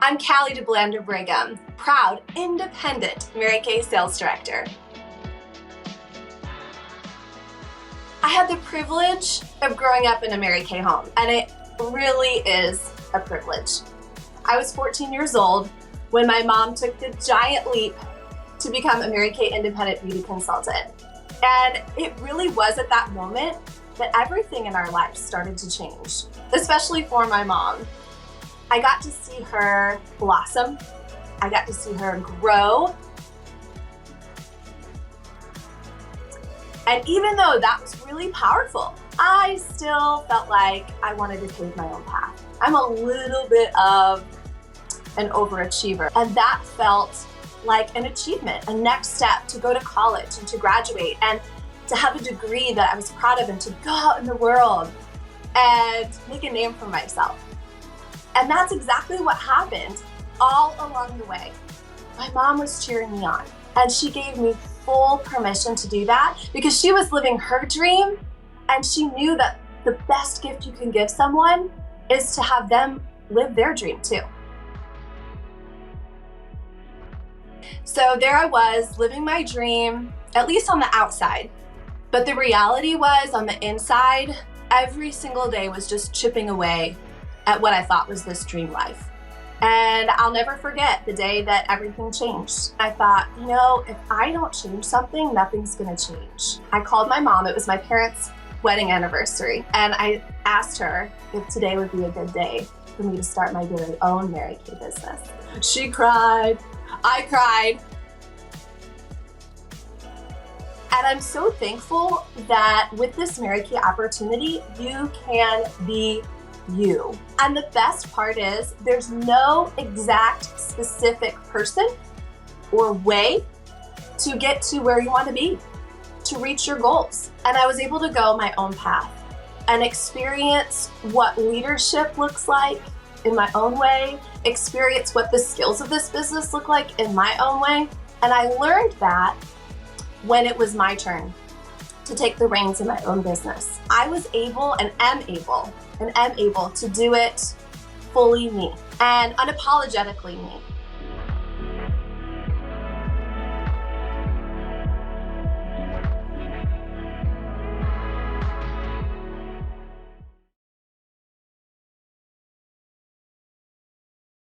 I'm Callie DeBlander Brigham, proud, independent Mary Kay sales director. I had the privilege of growing up in a Mary Kay home, and it really is a privilege. I was 14 years old when my mom took the giant leap to become a Mary Kay independent beauty consultant. And it really was at that moment that everything in our lives started to change, especially for my mom. I got to see her blossom. I got to see her grow. And even though that was really powerful, I still felt like I wanted to pave my own path. I'm a little bit of an overachiever, and that felt like an achievement, a next step to go to college and to graduate and to have a degree that I was proud of and to go out in the world and make a name for myself. And that's exactly what happened all along the way. My mom was cheering me on, and she gave me full permission to do that because she was living her dream, and she knew that the best gift you can give someone is to have them live their dream too. So there I was, living my dream, at least on the outside. But the reality was, on the inside, every single day was just chipping away at what I thought was this dream life. And I'll never forget the day that everything changed. I thought, you know, if I don't change something, nothing's gonna change. I called my mom, it was my parents' wedding anniversary, and I asked her if today would be a good day for me to start my very own Mary Kay business. She cried, I cried. And I'm so thankful that with this Mary Kay opportunity, you can be you. And the best part is there's no exact specific person or way to get to where you want to be, to reach your goals. And I was able to go my own path and experience what leadership looks like in my own way, experience what the skills of this business look like in my own way. And I learned that when it was my turn to take the reins in my own business. I was able and am able to do it fully me and unapologetically me.